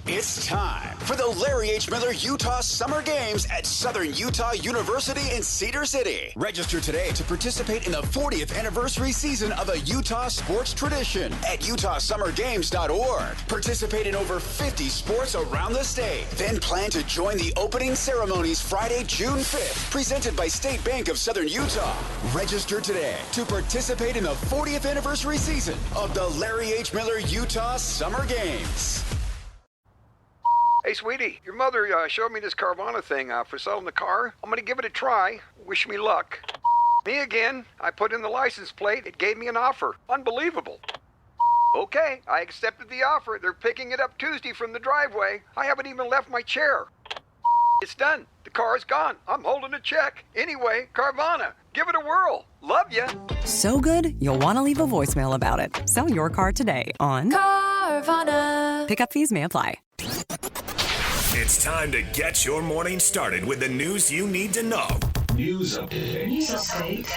It's time for the Larry H. Miller Utah Summer Games at Southern Utah University in Cedar City. Register today to participate in the 40th anniversary season of a Utah sports tradition at utahsummergames.org. Participate in over 50 sports around the state. Then plan to join the opening ceremonies Friday, June 5th, presented by State Bank of Southern Utah. Register today to participate in the 40th anniversary season of the Larry H. Miller Utah Summer Games. Hey, sweetie, your mother showed me this Carvana thing for selling the car. I'm going to give it a try. Wish me luck. Me again. I put in the license plate. It gave me an offer. Unbelievable. Okay, I accepted the offer. They're picking it up Tuesday from the driveway. I haven't even left my chair. It's done. The car's gone. I'm holding a check. Anyway, Carvana, give it a whirl. Love ya. So good, you'll want to leave a voicemail about it. Sell your car today on Carvana. Pickup fees may apply. It's time to get your morning started with the news you need to know. News update.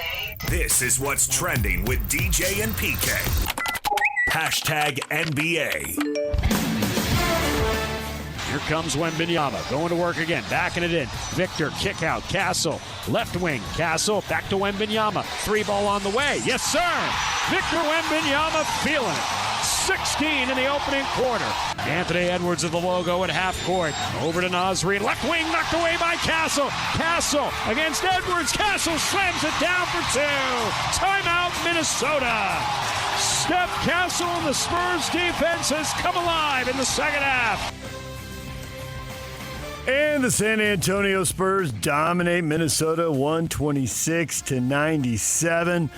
This is what's trending with DJ and PK. Hashtag NBA. Here comes Wembanyama, going to work again, backing it in. Victor, kick out, Castle, left wing, Castle, back to Wembanyama. 3 ball on the way, yes sir! Victor Wembanyama feeling it. 16 in the opening quarter. Anthony Edwards of the logo at half court. Over to Nasri, left wing, knocked away by Castle. Castle against Edwards. Castle slams it down for 2. Timeout, Minnesota. Steph Castle and the Spurs defense has come alive in the second half. And the San Antonio Spurs dominate Minnesota 126-97.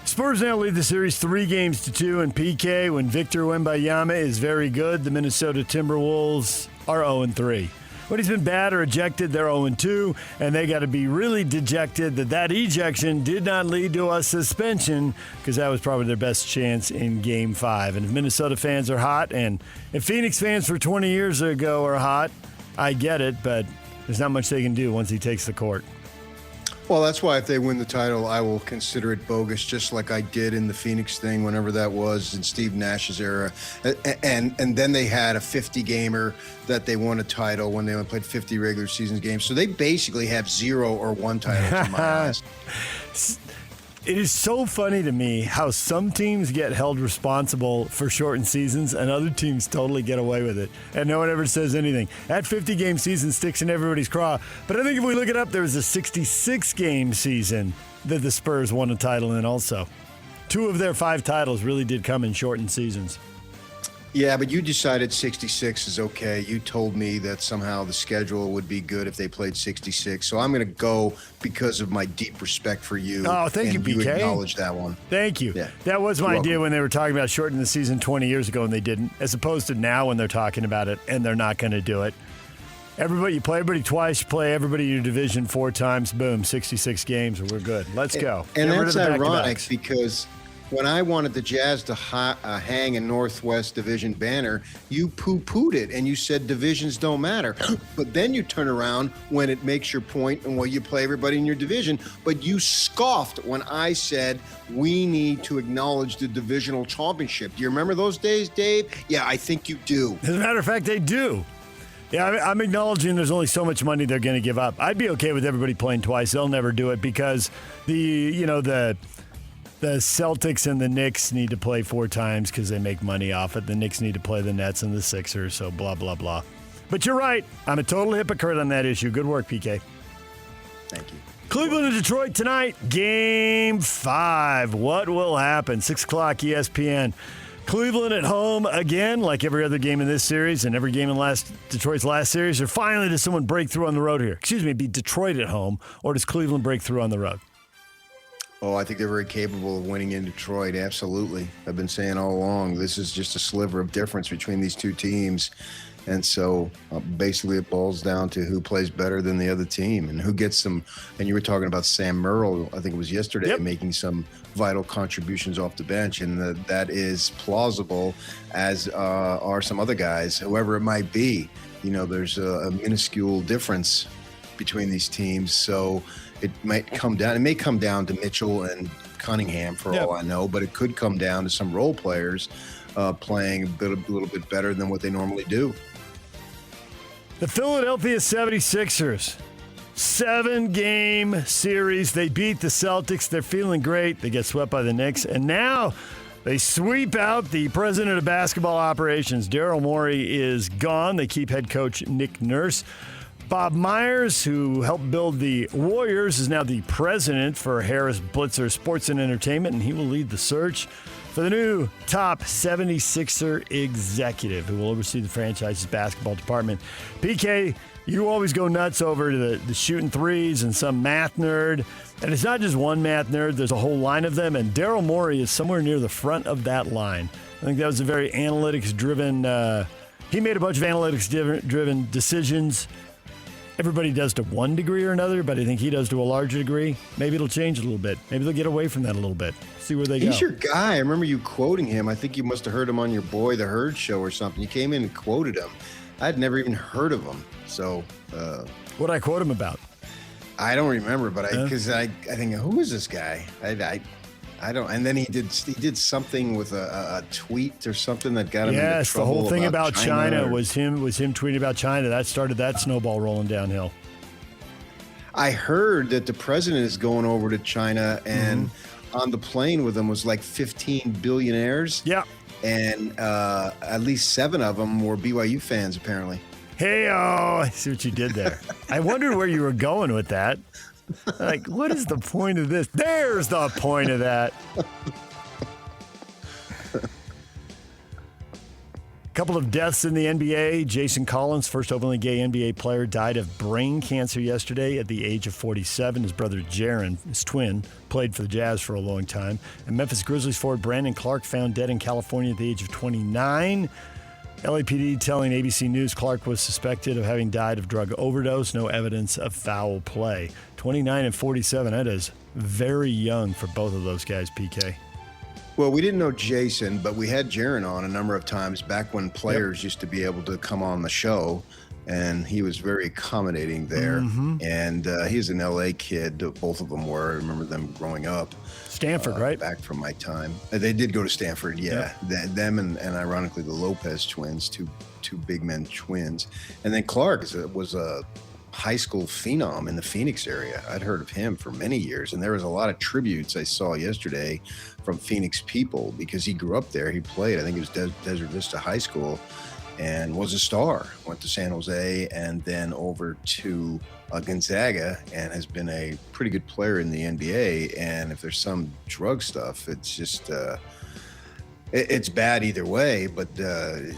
Spurs now lead the series 3-2 in PK. When Victor Wembanyama is very good, the Minnesota Timberwolves are 0-3. When he's been bad or ejected, they're 0-2, and they got to be really dejected that ejection did not lead to a suspension, because that was probably their best chance in Game 5. And if Minnesota fans are hot, and if Phoenix fans for 20 years ago are hot, I get it, but there's not much they can do once he takes the court. Well, that's why if they win the title, I will consider it bogus, just like I did in the Phoenix thing, whenever that was in Steve Nash's era. And then they had a 50-gamer that they won a title when they only played 50 regular season games. So they basically have 0 or 1 title in my eyes. It is so funny to me how some teams get held responsible for shortened seasons and other teams totally get away with it. And no one ever says anything. That 50-game season sticks in everybody's craw. But I think if we look it up, there was a 66-game season that the Spurs won a title in also. 2 of their 5 titles really did come in shortened seasons. Yeah, but you decided 66 is okay. You told me that somehow the schedule would be good if they played 66. So I'm going to go because of my deep respect for you. Oh, thank you, PK. You acknowledge that one. Thank you. Yeah. That was my idea when they were talking about shortening the season 20 years ago and they didn't, as opposed to now when they're talking about it and they're not going to do it. You play everybody twice, you play everybody in your division 4 times, boom, 66 games, and we're good. Let's go. And that's ironic because when I wanted the Jazz to hang a Northwest Division banner, you poo-pooed it and you said divisions don't matter. But then you turn around when it makes your point and you play everybody in your division. But you scoffed when I said we need to acknowledge the divisional championship. Do you remember those days, Dave? Yeah, I think you do. As a matter of fact, they do. Yeah, I'm acknowledging there's only so much money they're going to give up. I'd be okay with everybody playing twice. They'll never do it because the Celtics and the Knicks need to play 4 times because they make money off it. The Knicks need to play the Nets and the Sixers, so blah, blah, blah. But you're right. I'm a total hypocrite on that issue. Good work, PK. Thank you. Cleveland and Detroit tonight, Game 5. What will happen? 6 o'clock ESPN. Cleveland at home again, like every other game in this series and every game in Detroit's last series. Or finally, does someone break through on the road here? Excuse me, be Detroit at home, or does Cleveland break through on the road? Oh, I think they're very capable of winning in Detroit. Absolutely. I've been saying all along, this is just a sliver of difference between these two teams. And so basically it boils down to who plays better than the other team and who gets some. And you were talking about Sam Merrill, I think it was yesterday, making some vital contributions off the bench. And that is plausible, as are some other guys, whoever it might be. You know, there's a minuscule difference between these teams. So it may come down to Mitchell and Cunningham for all I know, but it could come down to some role players playing a little bit better than what they normally do. The Philadelphia 76ers. 7-game series. They beat the Celtics. They're feeling great. They get swept by the Knicks. And now they sweep out the president of basketball operations. Daryl Morey is gone. They keep head coach Nick Nurse. Bob Myers, who helped build the Warriors, is now the president for Harris Blitzer Sports and Entertainment, and he will lead the search for the new top 76er executive who will oversee the franchise's basketball department. PK, you always go nuts over to the shooting threes and some math nerd. And it's not just one math nerd. There's a whole line of them. And Daryl Morey is somewhere near the front of that line. I think that was a very analytics-driven he made a bunch of analytics-driven decisions. Everybody does to one degree or another, but I think he does to a larger degree. Maybe it'll change a little bit. Maybe they'll get away from that a little bit. See where they go. He's your guy. I remember you quoting him. I think you must have heard him on your Boy the Herd show or something. You came in and quoted him. I'd never even heard of him. So, what'd I quote him about? I don't remember, but because I think, who is this guy? I don't. And then he did something with a tweet or something that got him into trouble. Yes, the whole thing about China was him tweeting about China. That started that snowball rolling downhill. I heard that the president is going over to China, and on the plane with him was like 15 billionaires. Yeah. And at least 7 of them were BYU fans, apparently. Hey, I see what you did there. I wondered where you were going with that. Like, what is the point of this? There's the point of that. Couple of deaths in the NBA. Jason Collins, first openly gay NBA player, died of brain cancer yesterday at the age of 47. His brother Jaren, his twin, played for the Jazz for a long time. And Memphis Grizzlies forward Brandon Clark found dead in California at the age of 29. LAPD telling ABC News Clark was suspected of having died of drug overdose. No evidence of foul play. 29 and 47, that is very young for both of those guys, PK. Well, we didn't know Jason, but we had Jaren on a number of times back when players used to be able to come on the show, and he was very accommodating there. And he's an LA kid. Both of them were. I remember them growing up. Stanford, right? Back from my time. They did go to Stanford, yeah. Them and ironically the Lopez twins, two big men twins. And then Clark was a high school phenom in the Phoenix area. I'd heard of him for many years, and there was a lot of tributes I saw yesterday from Phoenix people because he grew up there. He played, I think it was Desert Vista High School, and was a star. Went to San Jose and then over to Gonzaga, and has been a pretty good player in the NBA. And if there's some drug stuff, it's just it's bad either way, but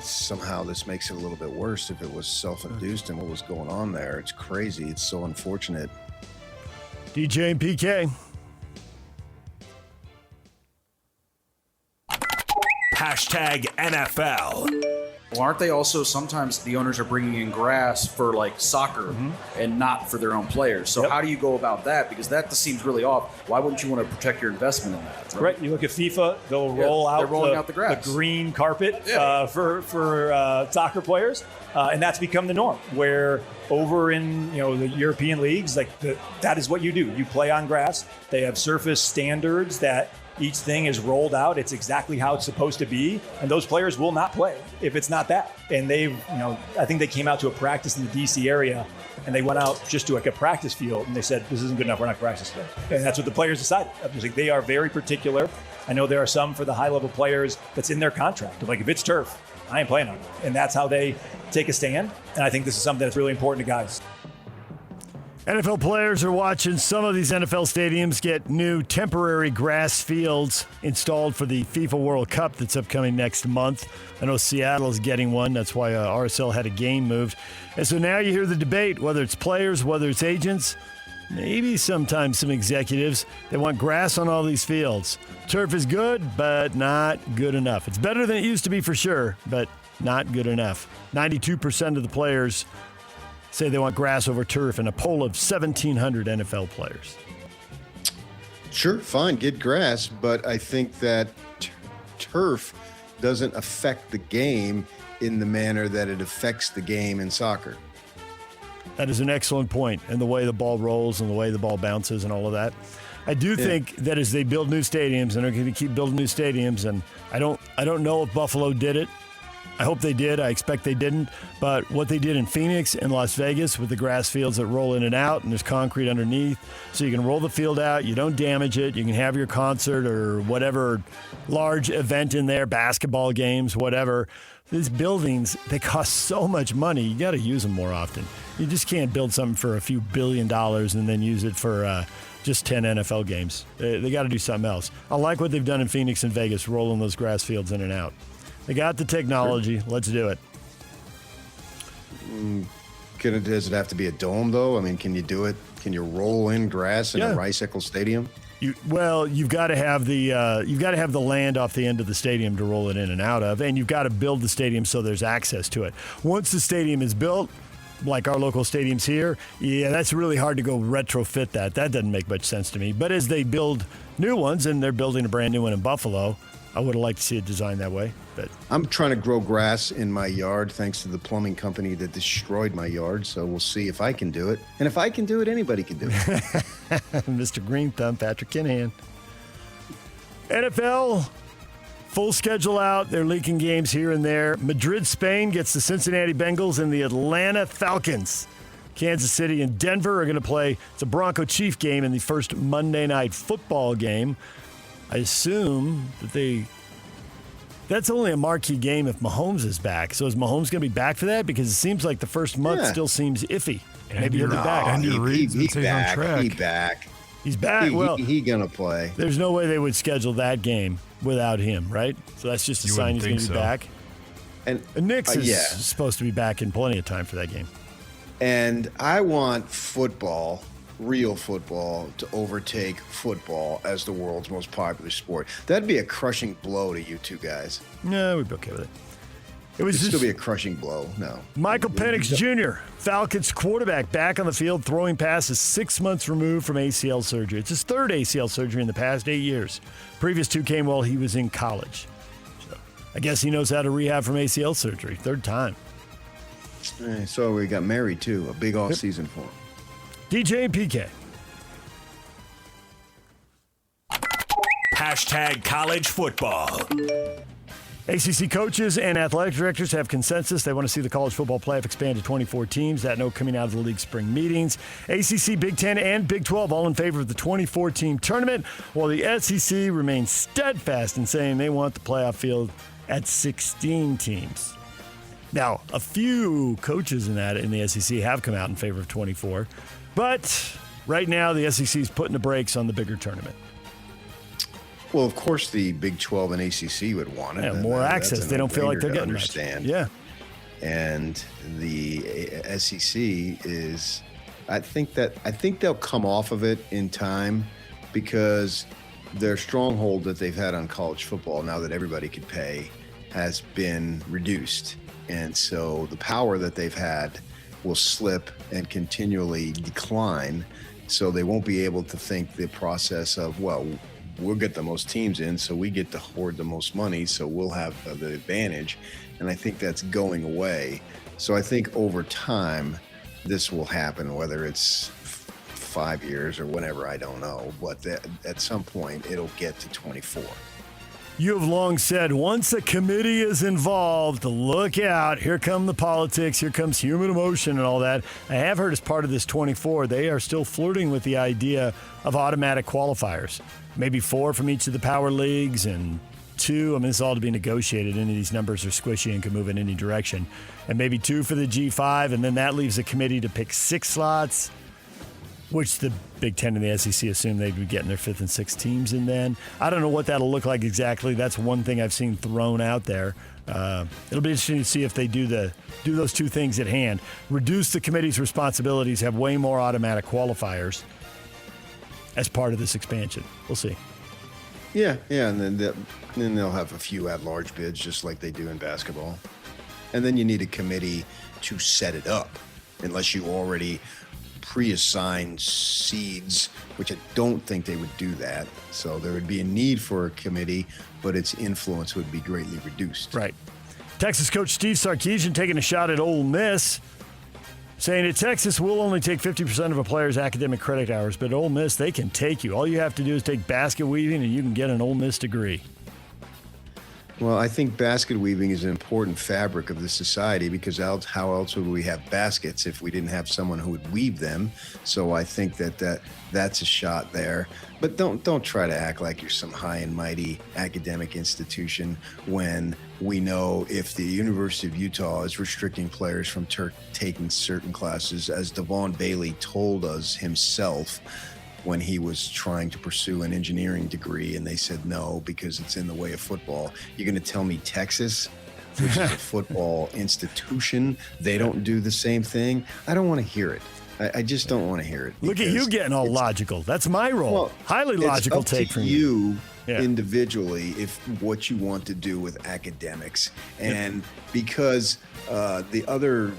somehow this makes it a little bit worse if it was self-induced and what was going on there. It's crazy. It's so unfortunate. DJ and PK. Hashtag NFL. Well, aren't they also sometimes the owners are bringing in grass for like soccer and not for their own players? So how do you go about that? Because that just seems really off. Why wouldn't you want to protect your investment in that? Right. You look at FIFA; they'll roll out the grass, the green carpet for soccer players, and that's become the norm. Where over in the European leagues, that is what you do. You play on grass. They have surface standards that. Each thing is rolled out. It's exactly how it's supposed to be. And those players will not play if it's not that. And they've, I think they came out to a practice in the DC area and they went out just to a practice field and they said, this isn't good enough. We're not practicing today. And that's what the players decided. They are very particular. I know there are some for the high level players that's in their contract. Like if it's turf, I ain't playing on it. And that's how they take a stand. And I think this is something that's really important to guys. NFL players are watching some of these NFL stadiums get new temporary grass fields installed for the FIFA World Cup that's upcoming next month. I know Seattle's getting one. That's why RSL had a game moved. And so now you hear the debate, whether it's players, whether it's agents, maybe sometimes some executives, they want grass on all these fields. Turf is good, but not good enough. It's better than it used to be for sure, but not good enough. 92% of the players say they want grass over turf in a poll of 1,700 NFL players. Sure, fine, get grass, but I think that turf doesn't affect the game in the manner that it affects the game in soccer. That is an excellent point, and the way the ball rolls and the way the ball bounces and all of that. I do think that as they build new stadiums, and they're going to keep building new stadiums, and I don't know if Buffalo did it, I hope they did. I expect they didn't. But what they did in Phoenix and Las Vegas with the grass fields that roll in and out, and there's concrete underneath, so you can roll the field out, you don't damage it, you can have your concert or whatever large event in there, basketball games, whatever. These buildings, they cost so much money, you got to use them more often. You just can't build something for a few $1 billion and then use it for just 10 NFL games. They got to do something else. I like what they've done in Phoenix and Vegas, rolling those grass fields in and out. They got the technology. Let's do it. Does it have to be a dome, though? I mean, can you do it? Can you roll in grass in a Rice-Eccles Stadium? You've got to have the land off the end of the stadium to roll it in and out of, and you've got to build the stadium so there's access to it. Once the stadium is built, like our local stadiums here, that's really hard to go retrofit that. That doesn't make much sense to me. But as they build new ones, and they're building a brand new one in Buffalo, I would have liked to see it designed that way. But I'm trying to grow grass in my yard thanks to the plumbing company that destroyed my yard. So we'll see if I can do it. And if I can do it, anybody can do it. Mr. Green Thumb, Patrick Kinahan. NFL, full schedule out. They're leaking games here and there. Madrid, Spain gets the Cincinnati Bengals and the Atlanta Falcons. Kansas City and Denver are going to play. It's a Bronco-Chief game in the first Monday Night Football game. I assume that that's only a marquee game if Mahomes is back. So is Mahomes going to be back for that? Because it seems like the first month still seems iffy. Maybe he'll be back. Andy Reid's back. On track. He's back. He's back. He's going to play. There's no way they would schedule that game without him, right? So that's just a sign he's going to be back. And Knicks is supposed to be back in plenty of time for that game. And I want football, real football, to overtake football as the world's most popular sport. That'd be a crushing blow to you two guys. No, we'd be okay with it. It'd still be a crushing blow. No. Michael Penix Jr., Falcons quarterback, back on the field, throwing passes 6 months removed from ACL surgery. It's his third ACL surgery in the past 8 years. Previous two came while he was in college. So I guess he knows how to rehab from ACL surgery. Third time. So we got married, too. A big off season for him. DJ and PK. Hashtag college football. ACC coaches and athletic directors have consensus. They want to see the college football playoff expand to 24 teams. That note coming out of the league spring meetings. ACC, Big Ten, and Big 12 all in favor of the 24-team tournament, while the SEC remains steadfast in saying they want the playoff field at 16 teams. Now, a few coaches in the SEC have come out in favor of 24, but right now the SEC is putting the brakes on the bigger tournament. Well, of course, the Big 12 and ACC would want it. Yeah, more access. They don't feel like they're getting much. Yeah. And the SEC is, I think they'll come off of it in time because their stronghold that they've had on college football, now that everybody could pay, has been reduced. And so the power that they've had will slip and continually decline. So they won't be able to think the process of, well, we'll get the most teams in, so we get to hoard the most money, so we'll have the advantage. And I think that's going away. So I think over time, this will happen, whether it's 5 years or whenever, I don't know. But at some point, it'll get to 24. You have long said, once a committee is involved, look out. Here come the politics. Here comes human emotion and all that. I have heard as part of this 24, they are still flirting with the idea of automatic qualifiers. Maybe 4 from each of the power leagues and 2. I mean, it's all to be negotiated. Any of these numbers are squishy and can move in any direction. And maybe 2 for the G5, and then that leaves a committee to pick 6 slots, which the Big Ten and the SEC assume they'd be getting their 5th and 6th teams in then. I don't know what that'll look like exactly. That's one thing I've seen thrown out there. It'll be interesting to see if they do those 2 things at hand. Reduce the committee's responsibilities, have way more automatic qualifiers as part of this expansion. We'll see. Yeah, and then they'll have a few at-large bids just like they do in basketball. And then you need a committee to set it up, unless you already pre-assigned seeds, which I don't think they would do that. So there would be a need for a committee, but its influence would be greatly reduced. Right. Texas coach Steve Sarkisian taking a shot at Ole Miss, saying at Texas, we'll only take 50% of a player's academic credit hours, but at Ole Miss, they can take you. All you have to do is take basket weaving, and you can get an Ole Miss degree. Well, I think basket weaving is an important fabric of the society because how else would we have baskets if we didn't have someone who would weave them? So I think that's a shot there. But don't try to act like you're some high and mighty academic institution when we know if the University of Utah is restricting players from taking certain classes, as Devon Bailey told us himself, when he was trying to pursue an engineering degree and they said no because it's in the way of football. You're going to tell me Texas, which is a football institution, they don't do the same thing? I don't want to hear it. I just don't want to hear it. Look at you getting all logical. That's my role. Well, highly logical take from you. Individually, if what you want to do with academics. And because the other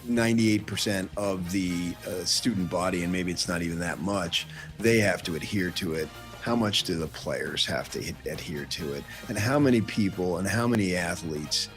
98% of the student body, and maybe it's not even that much, they have to adhere to it. How much do the players have to adhere to it? And how many people and how many athletes?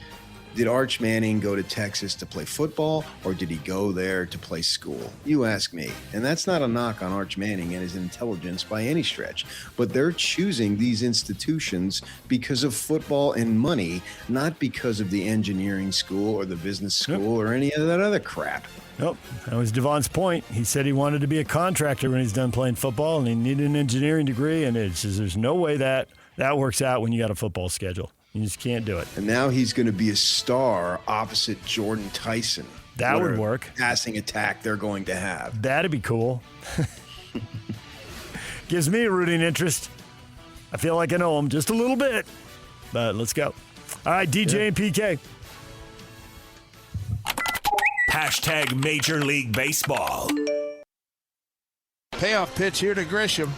Did Arch Manning go to Texas to play football, or did he go there to play school? You ask me. And that's not a knock on Arch Manning and his intelligence by any stretch. But they're choosing these institutions because of football and money, not because of the engineering school or the business school or any of that other crap. Nope. That was Devon's point. He said he wanted to be a contractor when he's done playing football, and he needed an engineering degree, and there's no way that works out when you got a football schedule. You just can't do it. And now he's going to be a star opposite Jordan Tyson. That would work. Passing attack they're going to have. That'd be cool. Gives me a rooting interest. I feel like I know him just a little bit. But let's go. All right, DJ and PK. Hashtag Major League Baseball. Payoff pitch here to Grisham.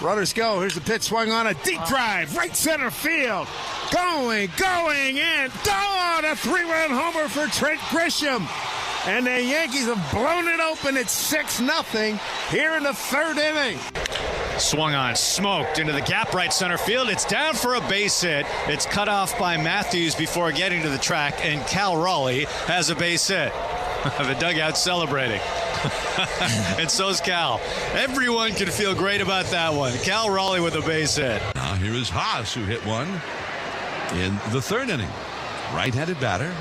Runners go. Here's the pitch swung on a deep drive. Right center field. Going, and gone. A 3-run homer for Trent Grisham. And the Yankees have blown it open. It's 6-0 here in the third inning. Swung on, smoked into the gap right center field. It's down for a base hit. It's cut off by Matthews before getting to the track, and Cal Raleigh has a base hit. The dugout celebrating. And so's Cal. Everyone can feel great about that one. Cal Raleigh with a base hit. Now here is Haas, who hit one in the third inning. Right-handed batter.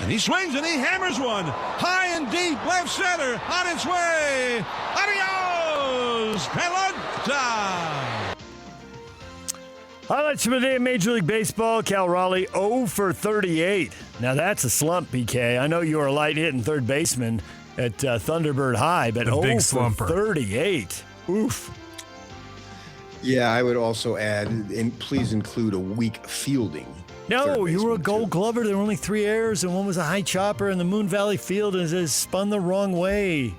And he swings and he hammers one. High and deep, left center, on its way. Adios, Pelota. Highlights from the day in Major League Baseball. Cal Raleigh 0 for 38. Now that's a slump, PK. I know you were a light-hitting third baseman at Thunderbird High, but 0 for 38. Oof. Yeah, I would also add, and please include a weak fielding. No, you were a Gold Glover. There were only 3 errors, and one was a high chopper in the Moon Valley field, and it spun the wrong way.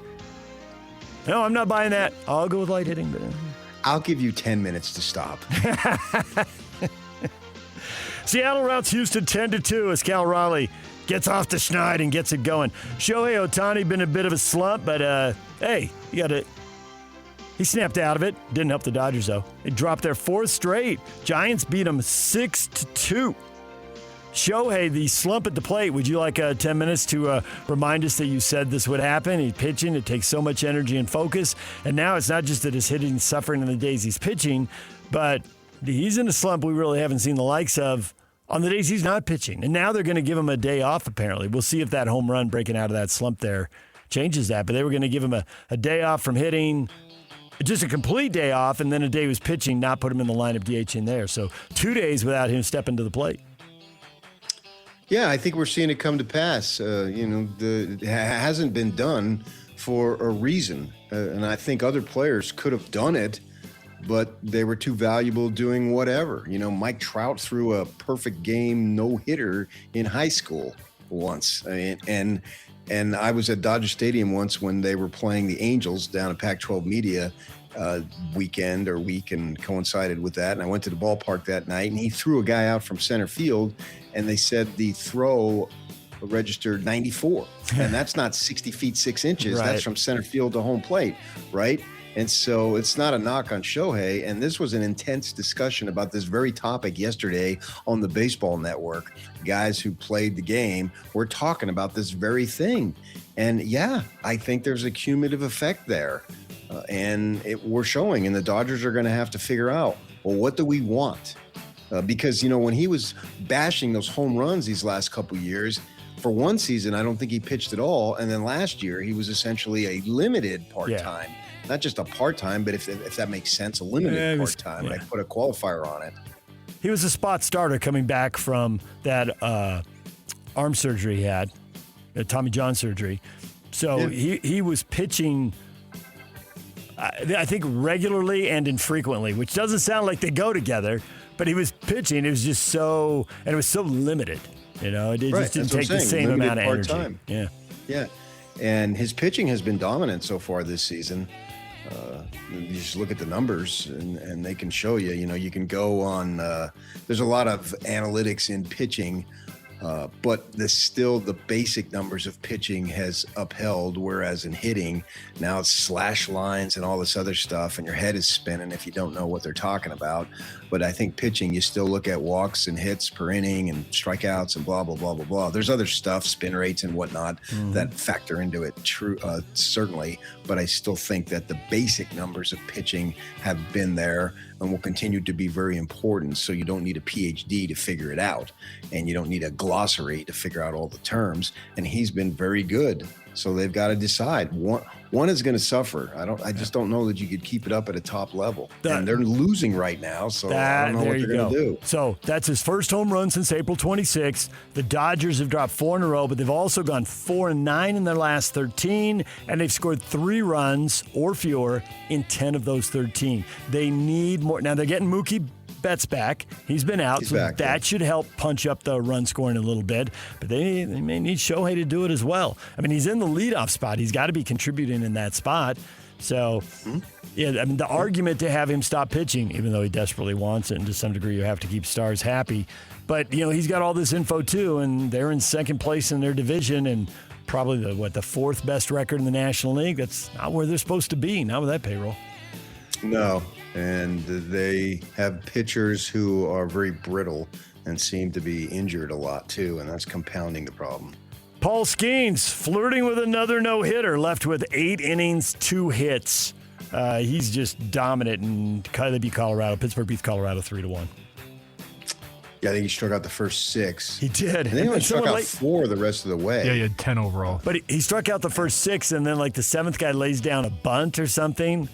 No, I'm not buying that. I'll go with light hitting. But I'll give you 10 minutes to stop. Seattle routs Houston 10-2 as Cal Raleigh gets off the schneid and gets it going. Shohei Ohtani been a bit of a slump, but hey, he snapped out of it. Didn't help the Dodgers, though. They dropped their 4th straight. Giants beat them 6-2. Shohei, the slump at the plate. Would you like 10 minutes to remind us that you said this would happen? He's pitching. It takes so much energy and focus. And now it's not just that his hitting suffering in the days he's pitching, but he's in a slump we really haven't seen the likes of on the days he's not pitching. And now they're going to give him a day off, apparently. We'll see if that home run breaking out of that slump there changes that. But they were going to give him a day off from hitting, just a complete day off, and then a day he was pitching, not put him in the lineup DH in there. So 2 days without him stepping to the plate. Yeah, I think we're seeing it come to pass. It hasn't been done for a reason. And I think other players could have done it, but they were too valuable doing whatever. Mike Trout threw a perfect game no-hitter in high school once. And I was at Dodger Stadium once when they were playing the Angels down at Pac-12 Media week and coincided with that. And I went to the ballpark that night, and he threw a guy out from center field, and they said the throw registered 94. And that's not 60 feet 6 inches. Right. That's from center field to home plate, right? And so it's not a knock on Shohei. And this was an intense discussion about this very topic yesterday on the Baseball Network. Guys who played the game were talking about this very thing. And yeah, I think there's a cumulative effect there. We're showing, and the Dodgers are going to have to figure out, well, what do we want? because, when he was bashing those home runs these last couple years, for one season, I don't think he pitched at all. And then last year, he was essentially a limited part-time. Yeah. Not just a part-time, but if that makes sense, a limited part-time. I put a qualifier on it. He was a spot starter coming back from that arm surgery he had, Tommy John surgery. So he was pitching, I think, regularly and infrequently, which doesn't sound like they go together, but he was pitching. It was just so limited. It just didn't take the same amount of energy. Part-time. Yeah. And his pitching has been dominant so far this season. You just look at the numbers and they can show you, you can go on, there's a lot of analytics in pitching, but still the basic numbers of pitching has upheld, whereas in hitting, now it's slash lines and all this other stuff, and your head is spinning if you don't know what they're talking about. But I think pitching, you still look at walks and hits per inning and strikeouts and blah, blah, blah, blah, blah. There's other stuff, spin rates and whatnot, that factor into it, certainly. But I still think that the basic numbers of pitching have been there and will continue to be very important. So you don't need a PhD to figure it out, and you don't need a glossary to figure out all the terms. And he's been very good. So they've got to decide. One is going to suffer. I just don't know that you could keep it up at a top level. And they're losing right now, so I don't know what they're going to do. So that's his first home run since April 26th. The Dodgers have dropped 4 in a row, but they've also gone 4-9 in their last 13, and they've scored 3 runs or fewer in 10 of those 13. They need more. Now they're getting Mookie Betts back. He's been out, that should help punch up the run scoring a little bit. But they may need Shohei to do it as well. I mean, he's in the leadoff spot. He's got to be contributing in that spot. So, the argument to have him stop pitching, even though he desperately wants it, and to some degree you have to keep stars happy. But, he's got all this info too, and they're in second place in their division and probably the 4th best record in the National League. That's not where they're supposed to be, not with that payroll. No. And they have pitchers who are very brittle and seem to be injured a lot, too, and that's compounding the problem. Paul Skeens flirting with another no-hitter, left with 8 innings, 2 hits. He's just dominant, and they beat Colorado. Pittsburgh beats Colorado 3-1. Yeah, I think he struck out the first 6. He did. And then he only struck out 4 the rest of the way. Yeah, he had 10 overall. But he struck out the first 6, and then, the 7th guy lays down a bunt or something.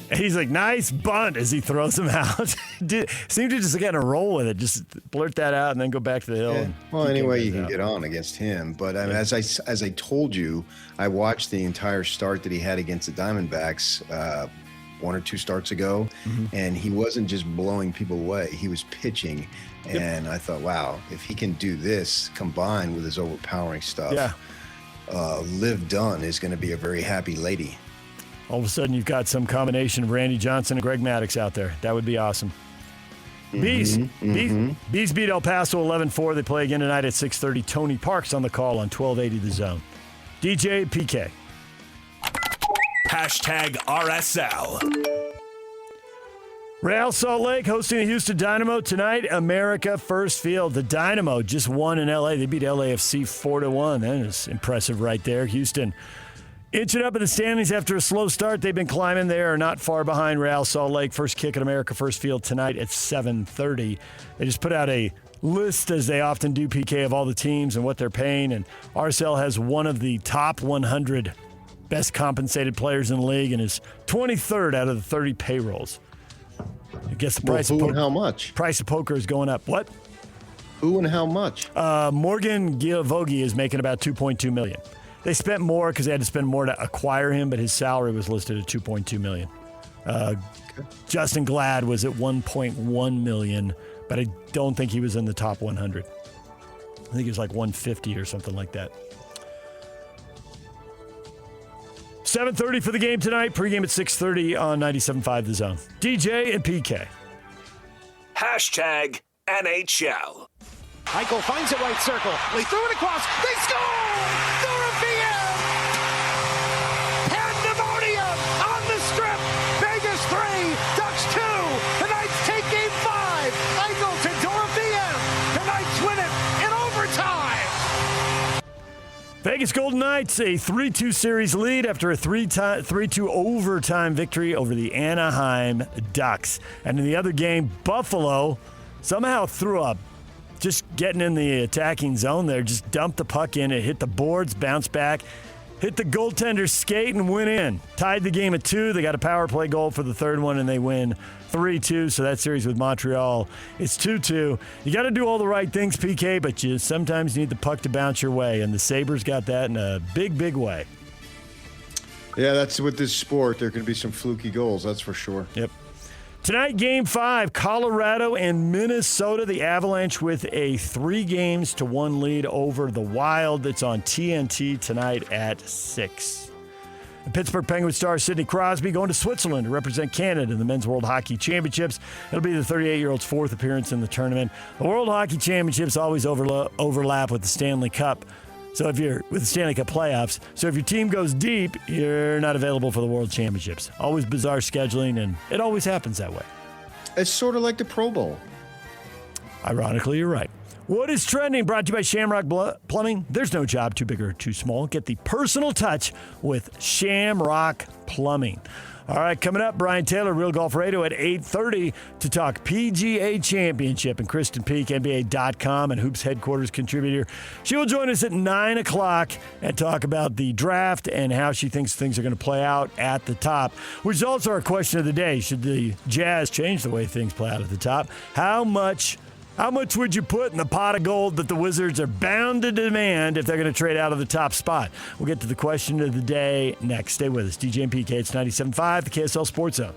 And he's like, nice bunt, as he throws him out. Seemed to just get a roll with it. Just blurt that out and then go back to the hill. Yeah. Well, anyway, you can get on against him. But I mean, as I told you, I watched the entire start that he had against the Diamondbacks 1 or 2 starts ago, and he wasn't just blowing people away. He was pitching. And I thought, wow, if he can do this combined with his overpowering stuff, Liv Dunn is going to be a very happy lady. All of a sudden, you've got some combination of Randy Johnson and Greg Maddux out there. That would be awesome. Bees beat El Paso 11-4. They play again tonight at 6:30. Tony Parks on the call on 1280 The Zone. DJ PK. #RSL. Real Salt Lake hosting the Houston Dynamo tonight. America First Field. The Dynamo just won in L.A. They beat LAFC 4-1. That is impressive right there. Houston inching up in the standings after a slow start. They've been climbing. They are not far behind Real Salt Lake. First kick at America First Field tonight at 7:30. They just put out a list, as they often do, PK, of all the teams and what they're paying. And RSL has one of the top 100 best compensated players in the league and is 23rd out of the 30 payrolls. I guess the price of and how much? Price of poker is going up. What? Who and how much? Morgan Giavogi is making about $2.2 million. They spent more because they had to spend more to acquire him, but his salary was listed at $2.2 million. Justin Glad was at $1.1 million, but I don't think he was in the top 100. I think he was like 150 or something like that. 7:30 for the game tonight. Pregame at 6:30 on 97.5 The Zone. DJ and PK. #NHL. Eichel finds a right circle. They threw it across. They score! Dorothea! Pandemonium on the strip. Vegas 3, Ducks 2. The Knights take game 5. Eichel to Dorothea. The Knights win it in overtime. Vegas Golden Knights, a 3-2 series lead after a 3-2 overtime victory over the Anaheim Ducks. And in the other game, Buffalo somehow threw up. Just getting in the attacking zone there, just dumped the puck in. It hit the boards, bounced back, hit the goaltender's skate, and went in. Tied the game at 2. They got a power play goal for the third one, and they win 3-2. So that series with Montreal is 2-2. You got to do all the right things, PK, but you sometimes need the puck to bounce your way, and the Sabres got that in a big, big way. Yeah, that's with this sport. There can be some fluky goals, that's for sure. Yep. Tonight, Game 5, Colorado and Minnesota. The Avalanche with a 3-1 lead over the Wild. It's on TNT tonight at 6. The Pittsburgh Penguins star Sidney Crosby going to Switzerland to represent Canada in the Men's World Hockey Championships. It'll be the 38-year-old's 4th appearance in the tournament. The World Hockey Championships always overlap with the Stanley Cup. So if you're with the Stanley Cup playoffs, so if your team goes deep, you're not available for the World Championships. Always bizarre scheduling, and it always happens that way. It's sort of like the Pro Bowl. Ironically, you're right. What is trending? Brought to you by Shamrock Plumbing. There's no job too big or too small. Get the personal touch with Shamrock Plumbing. All right, coming up, Brian Taylor, Real Golf Radio at 8:30 to talk PGA Championship. And Kristen Peak, NBA.com and Hoops headquarters contributor. She will join us at 9 o'clock and talk about the draft and how she thinks things are going to play out at the top, which is also our question of the day. Should the Jazz change the way things play out at the top? How much would you put in the pot of gold that the Wizards are bound to demand if they're going to trade out of the top spot? We'll get to the question of the day next. Stay with us. DJ and PK, it's 97.5, the KSL Sports Zone.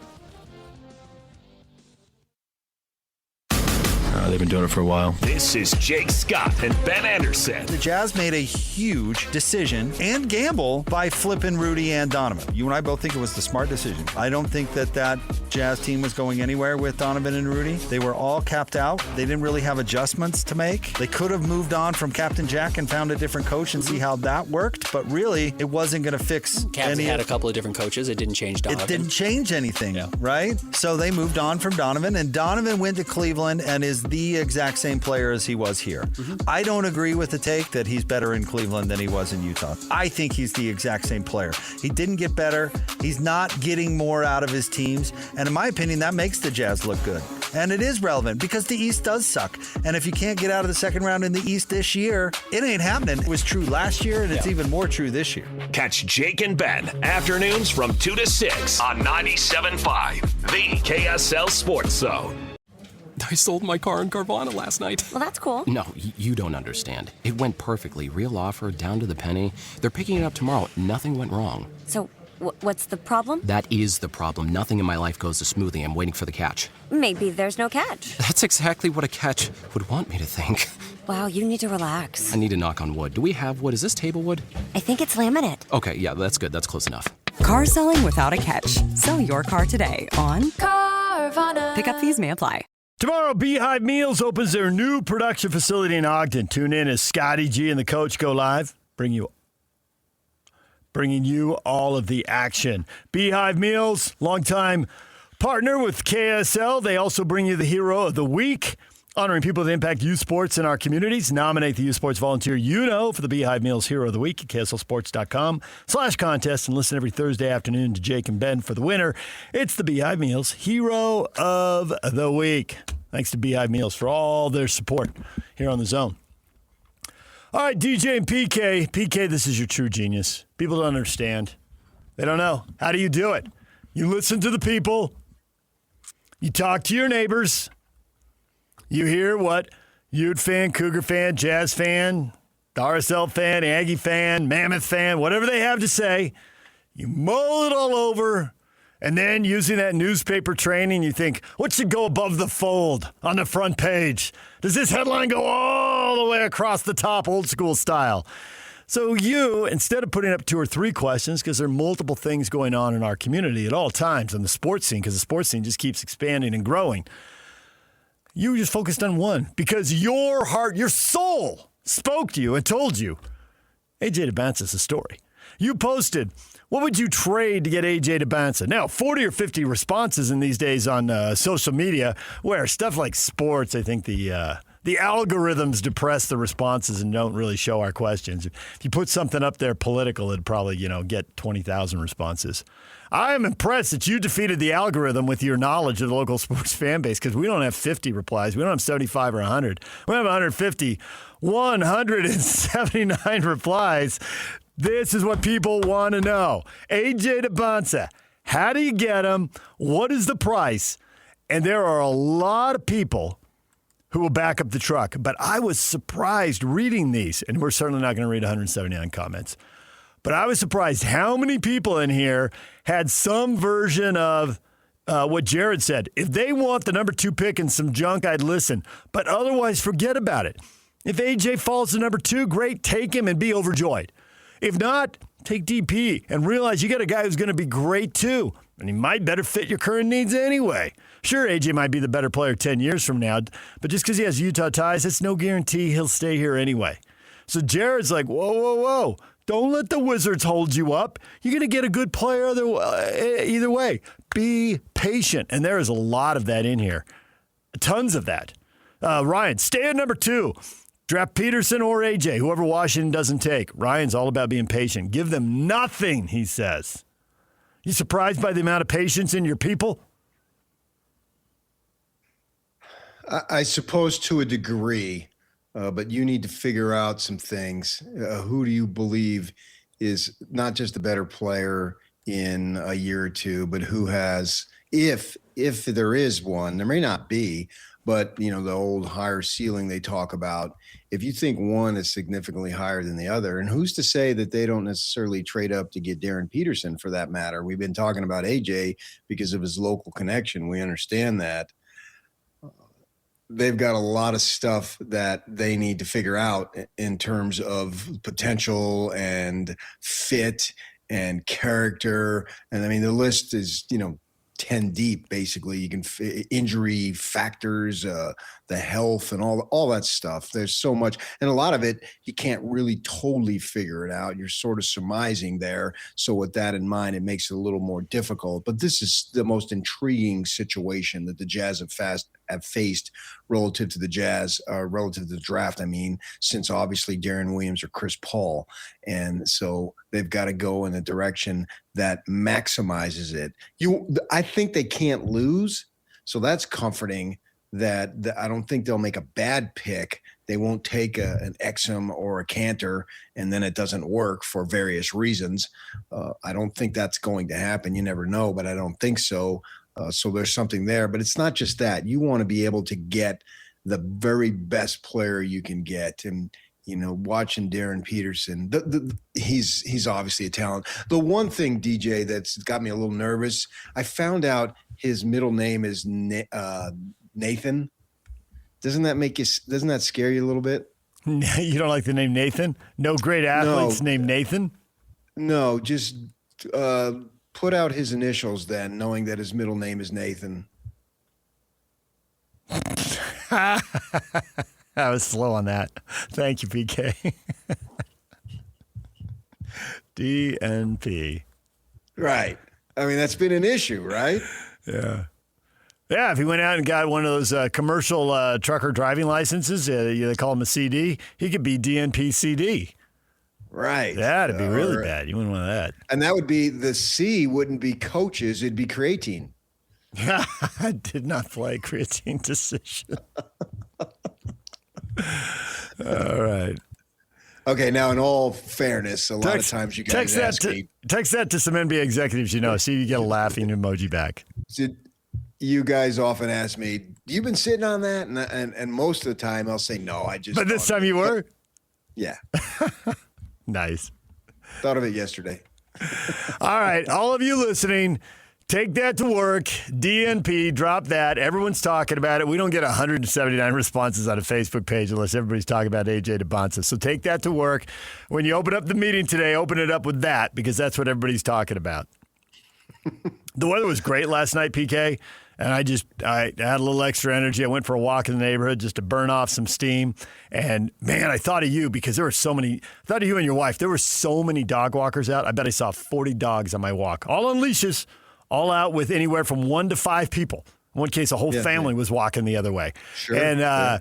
They've been doing it for a while. This is Jake Scott and Ben Anderson. The Jazz made a huge decision and gamble by flipping Rudy and Donovan. You and I both think it was the smart decision. I don't think that Jazz team was going anywhere with Donovan and Rudy. They were all capped out. They didn't really have adjustments to make. They could have moved on from Captain Jack and found a different coach and see how that worked, but really, it wasn't going to fix Captain had a couple of different coaches. It didn't change Donovan. It didn't change anything, right? So they moved on from Donovan, and Donovan went to Cleveland and is the exact same player as he was here. I don't agree with the take that he's better in Cleveland than he was in Utah. I think he's the exact same player. He didn't get better. He's not getting more out of his teams. And in my opinion, that makes the Jazz look good. And it is relevant because the East does suck. And if you can't get out of the second round in the East this year, it ain't happening. It was true last year, and it's even more true this year. Catch Jake and Ben afternoons from 2 to 6 on 97.5, the KSL Sports Zone. I sold my car in Carvana last night. Well, that's cool. No, you don't understand. It went perfectly. Real offer, down to the penny. They're picking it up tomorrow. Nothing went wrong. So, what's the problem? That is the problem. Nothing in my life goes as smoothly. I'm waiting for the catch. Maybe there's no catch. That's exactly what a catch would want me to think. Wow, you need to relax. I need to knock on wood. Do we have wood? Is this table wood? I think it's laminate. Okay, yeah, that's good. That's close enough. Car selling without a catch. Sell your car today on Carvana. Pickup fees may apply. Tomorrow, Beehive Meals opens their new production facility in Ogden. Tune in as Scotty G and the coach go live, bringing you all of the action. Beehive Meals, longtime partner with KSL. They also bring you the Hero of the Week, honoring people that impact youth sports in our communities. Nominate the youth sports volunteer you know for the Beehive Meals Hero of the Week at KSLSports.com/contest and listen every Thursday afternoon to Jake and Ben for the winner. It's the Beehive Meals Hero of the Week. Thanks to Beehive Meals for all their support here on the Zone. All right, DJ and PK. PK, this is your true genius. People don't understand. They don't know. How do you do it? You listen to the people. You talk to your neighbors. You hear what Ute fan, Cougar fan, Jazz fan, RSL fan, Aggie fan, Mammoth fan, whatever they have to say. You mull it all over, and then using that newspaper training, you think, what should go above the fold on the front page? Does this headline go all the way across the top, old school style? So you, instead of putting up 2 or 3 questions, because there are multiple things going on in our community at all times on the sports scene, because the sports scene just keeps expanding and growing, you just focused on one because your heart, your soul spoke to you and told you. AJ Dybantsa is the story. You posted, what would you trade to get AJ Dybantsa? Now, 40 or 50 responses in these days on social media where stuff like sports, I think the The algorithms depress the responses and don't really show our questions. If you put something up there political, it'd probably, get 20,000 responses. I am impressed that you defeated the algorithm with your knowledge of the local sports fan base, because we don't have 50 replies. We don't have 75 or 100. We have 150. 179 replies. This is what people want to know. AJ Dybantsa, how do you get him? What is the price? And there are a lot of people who will back up the truck. But I was surprised reading these, and we're certainly not going to read 179 comments. But I was surprised how many people in here had some version of what Jared said. If they want the number 2 pick and some junk, I'd listen. But otherwise, forget about it. If AJ falls to number 2, great, take him and be overjoyed. If not, take DP and realize you got a guy who's going to be great too. And he might better fit your current needs anyway. Sure, AJ might be the better player 10 years from now, but just because he has Utah ties, it's no guarantee he'll stay here anyway. So Jared's like, whoa. Don't let the Wizards hold you up. You're going to get a good player either way. Be patient. And there is a lot of that in here. Tons of that. Ryan, stay at number 2. Draft Peterson or AJ, whoever Washington doesn't take. Ryan's all about being patient. Give them nothing, he says. You surprised by the amount of patience in your people? I suppose to a degree, but you need to figure out some things. Who do you believe is not just a better player in a year or two, but who has, if there is one, there may not be, but the old higher ceiling they talk about, if you think one is significantly higher than the other, and who's to say that they don't necessarily trade up to get Darren Peterson for that matter? We've been talking about AJ because of his local connection. We understand that. They've got a lot of stuff that they need to figure out in terms of potential and fit and character. And I mean, the list is, 10 deep, basically. You can injury factors, the health and all that stuff. There's so much, and a lot of it you can't really totally figure it out. You're sort of surmising there. So with that in mind, it makes it a little more difficult. But this is the most intriguing situation that the Jazz have faced relative to the draft. I mean, since obviously Darren Williams or Chris Paul, and so they've got to go in a direction that maximizes it. I think they can't lose, so that's comforting. That I don't think they'll make a bad pick. They won't take an Exum or a Cantor and then it doesn't work for various reasons. I don't think that's going to happen. You never know, but I don't think so. So there's something there. But it's not just that. You want to be able to get the very best player you can get. And, watching Darren Peterson, he's obviously a talent. The one thing, DJ, that's got me a little nervous, I found out his middle name is Nathan. Doesn't that scare you a little bit? You don't like the name Nathan? No great athletes named Nathan? No, just put out his initials then, knowing that his middle name is Nathan. I was slow on that. Thank you, PK. DNP. Right. I mean, that's been an issue, right? Yeah. Yeah, if he went out and got one of those commercial trucker driving licenses, they call him a CD, he could be DNP CD. Right. That'd be really bad. You wouldn't want that. And that would be, the C wouldn't be coaches, it'd be creatine. I did not play creatine decision. All right. Okay, now in all fairness, a lot of times you guys text that to some NBA executives see if you get a laughing emoji back. You guys often ask me, "You've been sitting on that?" And most of the time I'll say, "No, I just." But this time you were? Yeah. Nice. Thought of it yesterday. All right, all of you listening, take that to work. DNP, drop that. Everyone's talking about it. We don't get 179 responses on a Facebook page unless everybody's talking about AJ Dybantsa. So take that to work. When you open up the meeting today, open it up with that because that's what everybody's talking about. The weather was great last night, PK, and I had a little extra energy. I went for a walk in the neighborhood just to burn off some steam. And, man, I thought of you because there were so many – I thought of you and your wife. There were so many dog walkers out. I bet I saw 40 dogs on my walk, all on leashes, all out with anywhere from 1 to 5 people. In one case, a whole family was walking the other way. Sure. And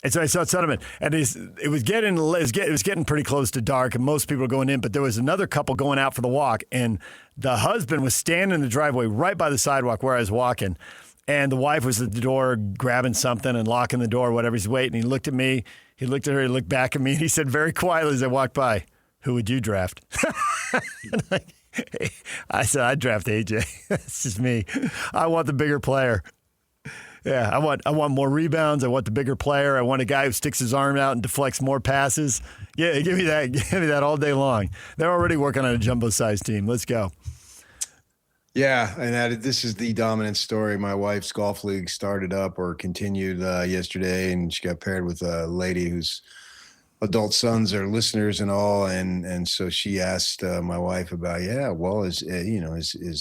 And so I saw Sentiment, and it was getting pretty close to dark, and most people were going in, but there was another couple going out for the walk, and the husband was standing in the driveway right by the sidewalk where I was walking, and the wife was at the door grabbing something and locking the door, whatever. He's waiting. He looked at me. He looked at her. He looked back at me, and he said very quietly as I walked by, "Who would you draft?" I said, "I'd draft AJ. That's just me. I want the bigger player." Yeah, I want more rebounds. I want the bigger player. I want a guy who sticks his arm out and deflects more passes. Yeah, give me that. Give me that all day long. They're already working on a jumbo-sized team. Let's go. Yeah, and this is the dominant story. My wife's golf league started up or continued yesterday, and she got paired with a lady whose adult sons are listeners and all, and so she asked my wife about, is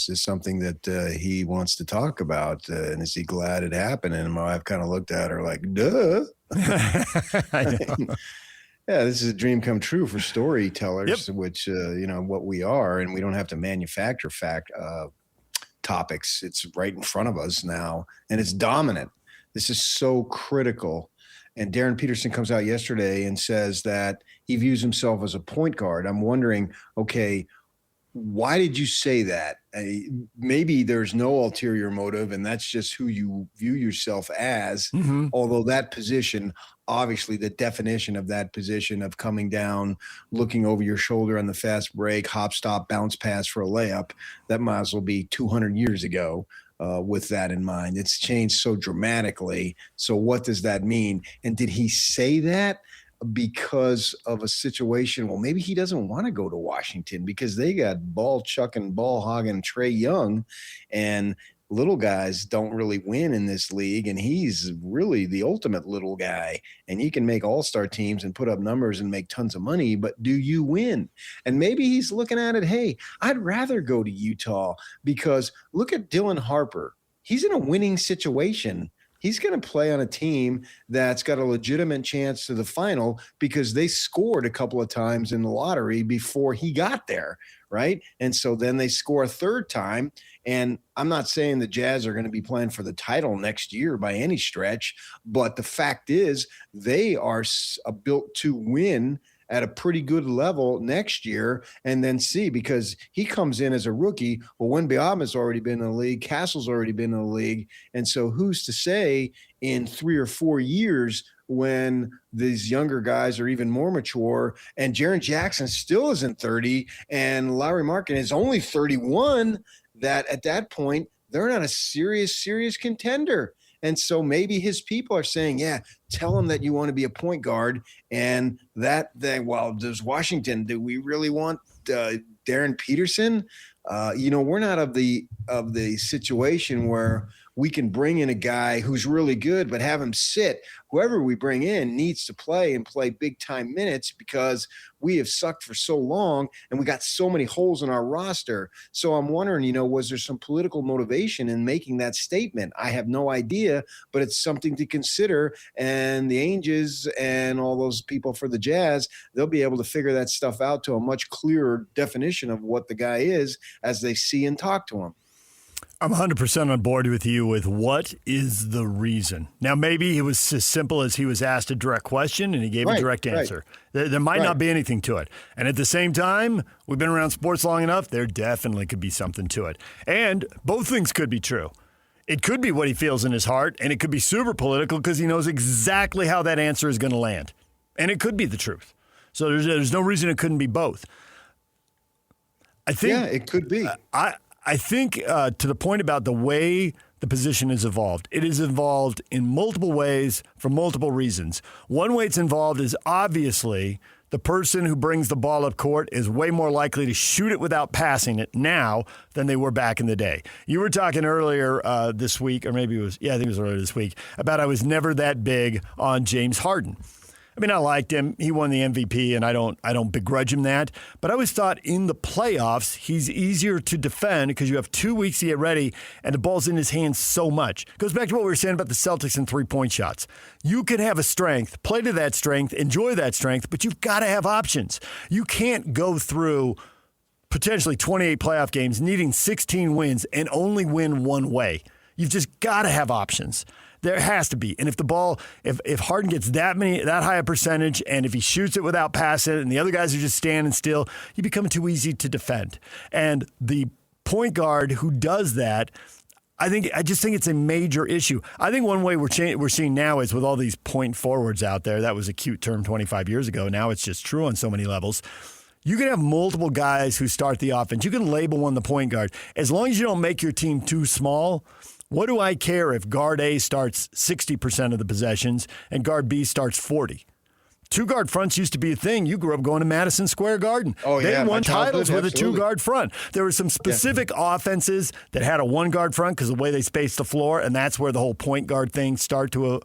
this something that he wants to talk about, and is he glad it happened? And my wife kind of looked at her like, duh. I know. Yeah, this is a dream come true for storytellers, which what we are, and we don't have to manufacture topics. It's right in front of us now, and it's dominant. This is so critical. And Darren Peterson comes out yesterday and says that he views himself as a point guard. I'm wondering, okay, why did you say that? Maybe there's no ulterior motive, and that's just who you view yourself as. Mm-hmm. Although that position, obviously the definition of that position of coming down, looking over your shoulder on the fast break, hop, stop, bounce pass for a layup, that might as well be 200 years ago. With that in mind, it's changed so dramatically. So what does that mean? And did he say that because of a situation? Well, maybe he doesn't want to go to Washington because they got ball chucking, ball hogging Trae Young, and little guys don't really win in this league. And he's really the ultimate little guy, and he can make all-star teams and put up numbers and make tons of money, but do you win? And maybe he's looking at it, hey, I'd rather go to Utah because look at Dylan Harper. He's in a winning situation. He's going to play on a team that's got a legitimate chance to the final because they scored a couple of times in the lottery before he got there, right? And so then they score a third time. And I'm not saying the Jazz are going to be playing for the title next year by any stretch, but the fact is they are built to win at a pretty good level next year, and then see, because he comes in as a rookie. Well, Wembanyama's already been in the league, Castle's already been in the league, and so who's to say in 3 or 4 years when these younger guys are even more mature, and Jaren Jackson still isn't 30, and Lauri Markkanen is only 31, that at that point they're not a serious contender. And so maybe his people are saying, yeah, tell him that you want to be a point guard. And does Washington, do we really want Darren Peterson? We're not of the situation where we can bring in a guy who's really good, but have him sit. Whoever we bring in needs to play and play big time minutes because we have sucked for so long and we got so many holes in our roster. So I'm wondering, was there some political motivation in making that statement? I have no idea, but it's something to consider. And the Angels and all those people for the Jazz, they'll be able to figure that stuff out to a much clearer definition of what the guy is as they see and talk to him. I'm 100% on board with you with what is the reason. Now, maybe it was as simple as he was asked a direct question and he gave a direct answer. There might not be anything to it. And at the same time, we've been around sports long enough, there definitely could be something to it. And both things could be true. It could be what he feels in his heart, and it could be super political because he knows exactly how that answer is going to land. And it could be the truth. So there's no reason it couldn't be both. I think it could be. I think to the point about the way the position has evolved, it is evolved in multiple ways for multiple reasons. One way it's involved is obviously the person who brings the ball up court is way more likely to shoot it without passing it now than they were back in the day. You were talking earlier this week, or maybe it was, I think it was earlier this week, about I was never that big on James Harden. I mean, I liked him. He won the MVP, and I don't begrudge him that. But I always thought in the playoffs, he's easier to defend because you have 2 weeks to get ready, and the ball's in his hands so much. It goes back to what we were saying about the Celtics and three-point shots. You can have a strength, play to that strength, enjoy that strength, but you've got to have options. You can't go through potentially 28 playoff games needing 16 wins and only win one way. You've just got to have options. There has to be. And if the ball, if Harden gets that high a percentage, and if he shoots it without passing it, and the other guys are just standing still, you become too easy to defend. And the point guard who does that, I just think it's a major issue. I think one way we're seeing now is with all these point forwards out there. That was a cute term 25 years ago. Now it's just true on so many levels. You can have multiple guys who start the offense. You can label one the point guard. As long as you don't make your team too small, what do I care if guard A starts 60% of the possessions and guard B starts 40%? Two-guard fronts used to be a thing. You grew up going to Madison Square Garden. They won titles with a two-guard front. There were some specific offenses that had a one-guard front because of the way they spaced the floor, and that's where the whole point guard thing started to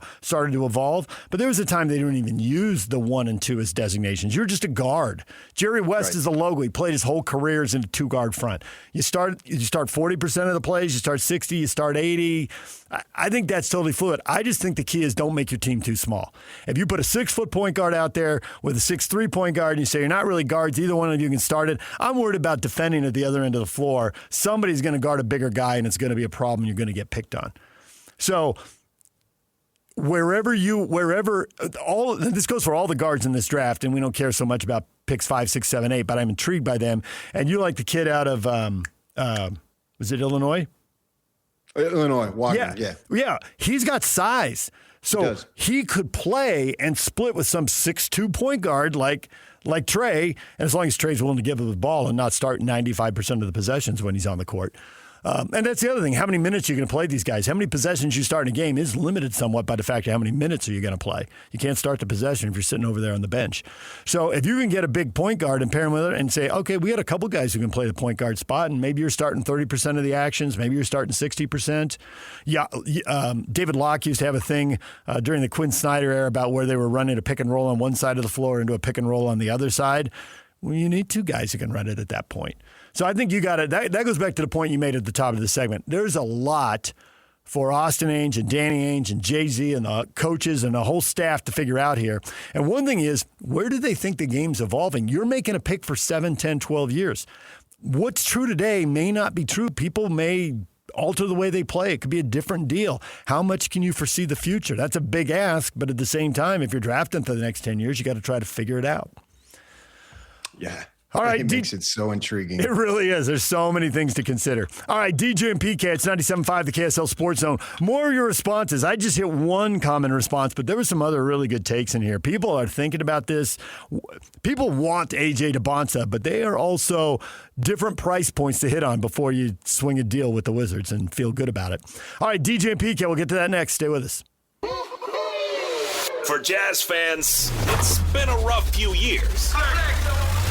evolve. But there was a time they didn't even use the 1 and 2 as designations. You're just a guard. Jerry West is the logo. He played his whole career as a two-guard front. You start 40% of the plays. You start 60. You start 80. I think that's totally fluid. I just think the key is don't make your team too small. If you put a 6-foot point guard out there with a 6'3" point guard and you say you're not really guards, either one of you can start it, I'm worried about defending at the other end of the floor. Somebody's going to guard a bigger guy and it's going to be a problem. You're going to get picked on. So this goes for all the guards in this draft, and we don't care so much about picks 5, 6, 7, 8, but I'm intrigued by them. And you like the kid out of, was it Illinois? Illinois, Walker, yeah. He's got size. So he could play and split with some 6'2" point guard like Trey, and as long as Trey's willing to give him the ball and not start 95% of the possessions when he's on the court. And that's the other thing. How many minutes you're going to play these guys? How many possessions you start in a game is limited somewhat by the fact of how many minutes are you going to play. You can't start the possession if you're sitting over there on the bench. So if you can get a big point guard and pair him with it and say, okay, we got a couple guys who can play the point guard spot, and maybe you're starting 30% of the actions, maybe you're starting 60%. Yeah, David Locke used to have a thing during the Quinn Snyder era about where they were running a pick and roll on one side of the floor into a pick and roll on the other side. Well, you need two guys who can run it at that point. So I think you got it. That goes back to the point you made at the top of the segment. There's a lot for Austin Ainge and Danny Ainge and Jay-Z and the coaches and the whole staff to figure out here. And one thing is, where do they think the game's evolving? You're making a pick for 7, 10, 12 years. What's true today may not be true. People may alter the way they play. It could be a different deal. How much can you foresee the future? That's a big ask, but at the same time, if you're drafting for the next 10 years, you got to try to figure it out. Yeah. All right, it makes it so intriguing. It really is. There's so many things to consider. All right, DJ and PK, it's 97.5, the KSL Sports Zone. More of your responses. I just hit one common response, but there were some other really good takes in here. People are thinking about this. People want AJ Dybantsa, but they are also different price points to hit on before you swing a deal with the Wizards and feel good about it. All right, DJ and PK, we'll get to that next. Stay with us. For Jazz fans, it's been a rough few years.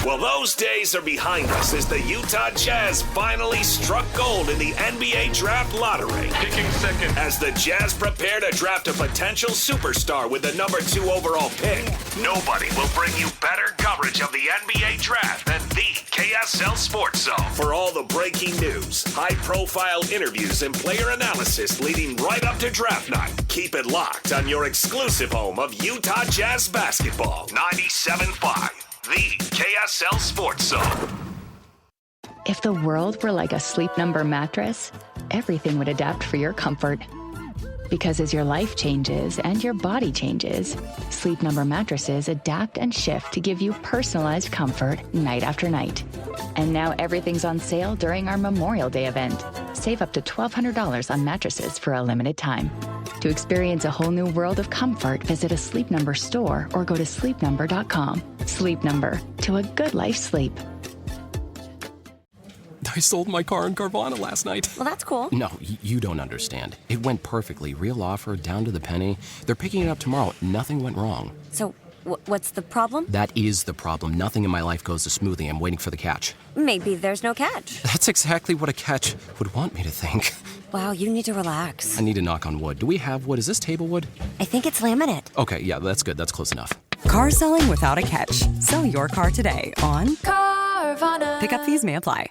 Well, those days are behind us as the Utah Jazz finally struck gold in the NBA Draft Lottery. Picking second. As the Jazz prepare to draft a potential superstar with the number 2 overall pick, nobody will bring you better coverage of the NBA Draft than the KSL Sports Zone. For all the breaking news, high-profile interviews, and player analysis leading right up to draft night, keep it locked on your exclusive home of Utah Jazz basketball, 97.5. The KSL Sports Zone. If the world were like a Sleep Number mattress, everything would adapt for your comfort. Because as your life changes and your body changes, Sleep Number mattresses adapt and shift to give you personalized comfort night after night. And now everything's on sale during our Memorial Day event. Save up to $1,200 on mattresses for a limited time. To experience a whole new world of comfort, visit a Sleep Number store or go to sleepnumber.com. Sleep Number, to a good life sleep. I sold my car in Carvana last night. Well, that's cool. No, you don't understand. It went perfectly. Real offer, down to the penny. They're picking it up tomorrow. Nothing went wrong. So, what's the problem? That is the problem. Nothing in my life goes as smoothly. I'm waiting for the catch. Maybe there's no catch. That's exactly what a catch would want me to think. Wow, you need to relax. I need to knock on wood. Do we have wood? Is this table wood? I think it's laminate. Okay, yeah, that's good. That's close enough. Car selling without a catch. Sell your car today on Carvana. Pickup fees may apply.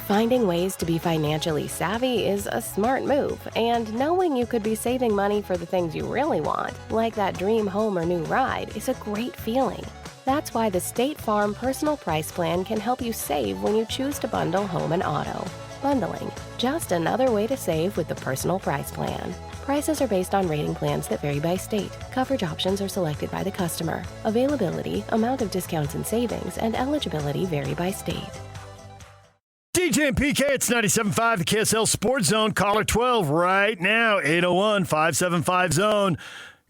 Finding ways to be financially savvy is a smart move, and knowing you could be saving money for the things you really want, like that dream home or new ride, is a great feeling. That's why the State Farm Personal Price Plan can help you save when you choose to bundle home and auto. Bundling, just another way to save with the Personal Price Plan. Prices are based on rating plans that vary by state. Coverage options are selected by the customer. Availability, amount of discounts and savings, and eligibility vary by state. DJ and PK, it's 97.5, the KSL Sports Zone. Caller 12 right now, 801-575-ZONE.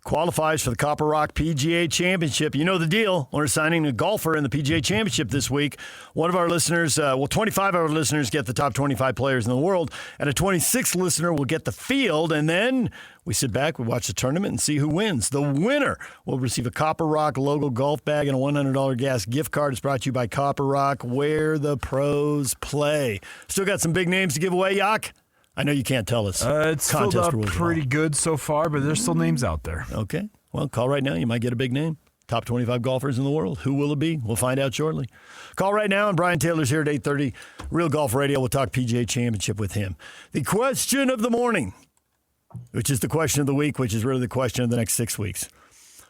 Qualifies for the Copper Rock PGA Championship. You know the deal. We're signing a golfer in the PGA Championship this week. One of our listeners, 25 of our listeners get the top 25 players in the world, and a 26th listener will get the field, and then we sit back, we watch the tournament, and see who wins. The winner will receive a Copper Rock logo golf bag and a $100 gas gift card. It's brought to you by Copper Rock, where the pros play. Still got some big names to give away, Yak? I know you can't tell us. It's filled up pretty good so far, but there's still names out there. Okay. Well, call right now. You might get a big name. Top 25 golfers in the world. Who will it be? We'll find out shortly. Call right now, and Brian Taylor's here at 8:30. Real Golf Radio. We'll talk PGA Championship with him. The question of the morning, which is the question of the week, which is really the question of the next 6 weeks.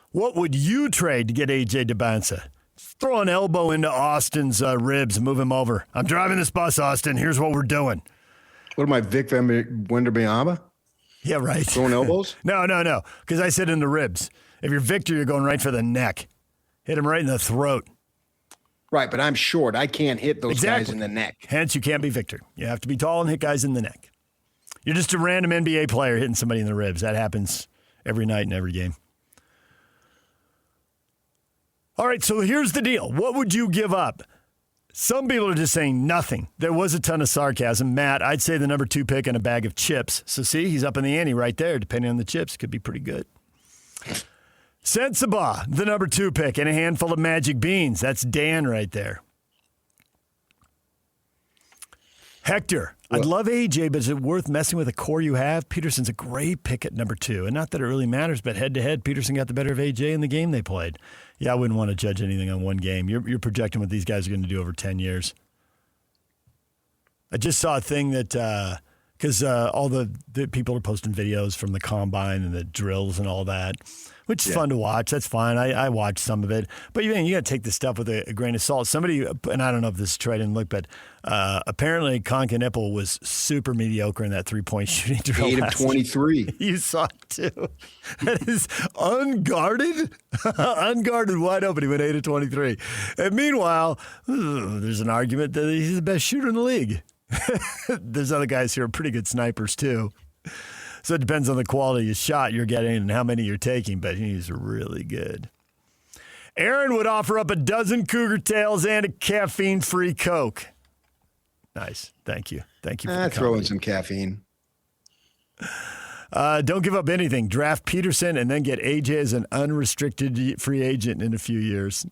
What would you trade to get AJ Dybantsa? Throw an elbow into Austin's ribs and move him over. I'm driving this bus, Austin. Here's what we're doing. What am I, Vic Wembanyama? Yeah, right. Throwing elbows? No. Because I said in the ribs. If you're Victor, you're going right for the neck. Hit him right in the throat. Right, but I'm short. I can't hit those guys in the neck. Hence, you can't be Victor. You have to be tall and hit guys in the neck. You're just a random NBA player hitting somebody in the ribs. That happens every night in every game. All right, so here's the deal. What would you give up? Some people are just saying nothing. There was a ton of sarcasm. Matt, I'd say the number 2 pick and a bag of chips. So see, he's up in the ante right there. Depending on the chips, could be pretty good. Sensabaugh, the number 2 pick and a handful of magic beans. That's Dan right there. Hector, I'd love AJ, but is it worth messing with the core you have? Peterson's a great pick at number 2. And not that it really matters, but head-to-head, Peterson got the better of AJ in the game they played. Yeah, I wouldn't want to judge anything on one game. You're projecting what these guys are going to do over 10 years. I just saw a thing that, because all the people are posting videos from the combine and the drills and all that, which is fun to watch. That's fine. I watched some of it. But you got to take this stuff with a grain of salt. Somebody, and I don't know if this is true, I didn't look, but apparently Conkin-Ipple was super mediocre in that three-point shooting drill. 8 of 23. You saw it too. That is unguarded, wide open. He went 8 of 23. And meanwhile, there's an argument that he's the best shooter in the league. There's other guys here who are pretty good snipers too. So it depends on the quality of shot you're getting and how many you're taking, but he's really good. Aaron would offer up a dozen Cougar Tails and a caffeine-free Coke. Nice. Thank you. Thank you for throw in some caffeine. Don't give up anything. Draft Peterson and then get AJ as an unrestricted free agent in a few years.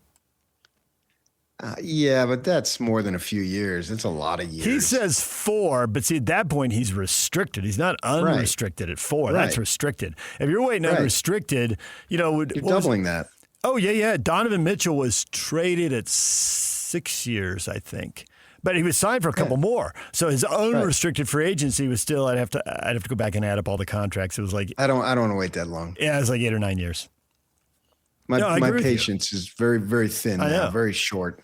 Yeah, but that's more than a few years. That's a lot of years. He says 4, but see, at that point, he's restricted. He's not unrestricted at 4. Right. That's restricted. If you're waiting unrestricted, you're doubling that. Oh, yeah. Donovan Mitchell was traded at 6 years, I think. But he was signed for a couple more. So his unrestricted free agency was still, I'd have to go back and add up all the contracts. It was like I don't want to wait that long. Yeah, it was like 8 or 9 years. My patience is very, very thin now, very short.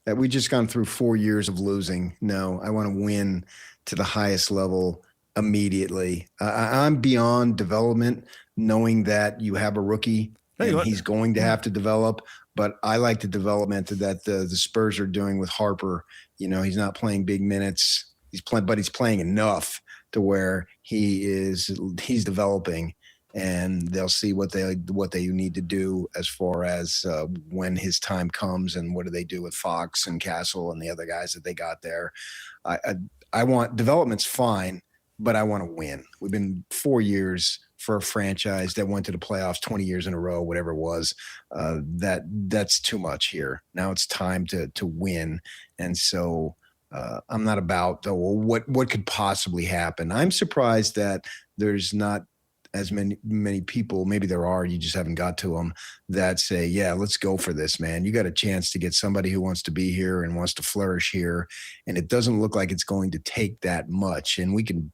That we just gone through 4 years of losing. No, I want to win to the highest level immediately. I'm beyond development, knowing that you have a rookie and he's going to have to develop. But I like the development that the Spurs are doing with Harper. He's not playing big minutes. But he's playing enough to where he's developing. And they'll see what they need to do as far as when his time comes and what do they do with Fox and Castle and the other guys that they got there. I want development's fine, but I want to win. We've been 4 years for a franchise that went to the playoffs 20 years in a row, whatever it was. That's too much here. Now it's time to win. And so I'm not about what could possibly happen. I'm surprised that there's not as many people, maybe there are, you just haven't got to them, that say, yeah, let's go for this, man. You got a chance to get somebody who wants to be here and wants to flourish here. And it doesn't look like it's going to take that much. And we can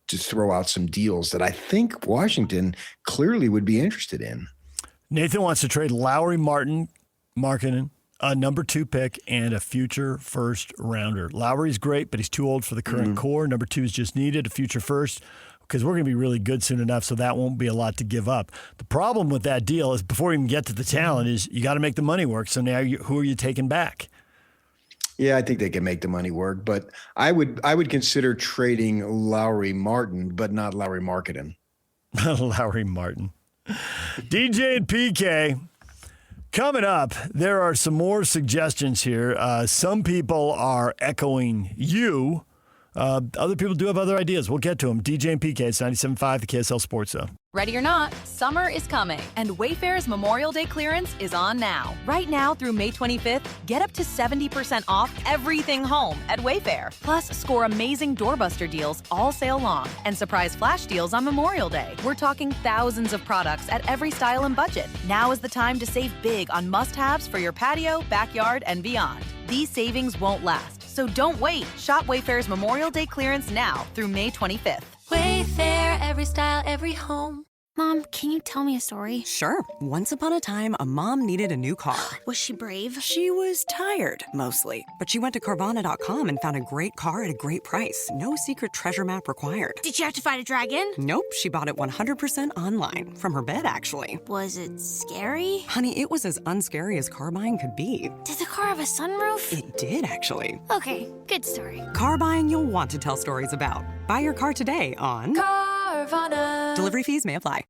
just throw out some deals that I think Washington clearly would be interested in. Nathan wants to trade Lowry, Martin, Markkanen, a number 2 pick, and a future first rounder. Lowry's great, but he's too old for the current core. Number 2 is just needed, a future first, because we're going to be really good soon enough, so that won't be a lot to give up. The problem with that deal is before you even get to the talent is you got to make the money work. So now who are you taking back? Yeah, I think they can make the money work, but I would consider trading Lowry Martin, but not Lowry Marketing. Lowry Martin. DJ and PK. Coming up, there are some more suggestions here. Some people are echoing you. Other people do have other ideas. We'll get to them. DJ and PK, it's 97.5, the KSL Sports Zone. Ready or not, summer is coming, and Wayfair's Memorial Day clearance is on now. Right now through May 25th, get up to 70% off everything home at Wayfair. Plus, score amazing doorbuster deals all sale long and surprise flash deals on Memorial Day. We're talking thousands of products at every style and budget. Now is the time to save big on must-haves for your patio, backyard, and beyond. These savings won't last, so don't wait. Shop Wayfair's Memorial Day clearance now through May 25th. Wayfair, every style, every home. Mom, can you tell me a story? Sure. Once upon a time, a mom needed a new car. Was she brave? She was tired, mostly. But she went to Carvana.com and found a great car at a great price. No secret treasure map required. Did you have to fight a dragon? Nope. She bought it 100% online. From her bed, actually. Was it scary? Honey, it was as unscary as car buying could be. Did the car have a sunroof? It did, actually. Okay, good story. Car buying you'll want to tell stories about. Buy your car today on Carvana. Delivery fees may apply.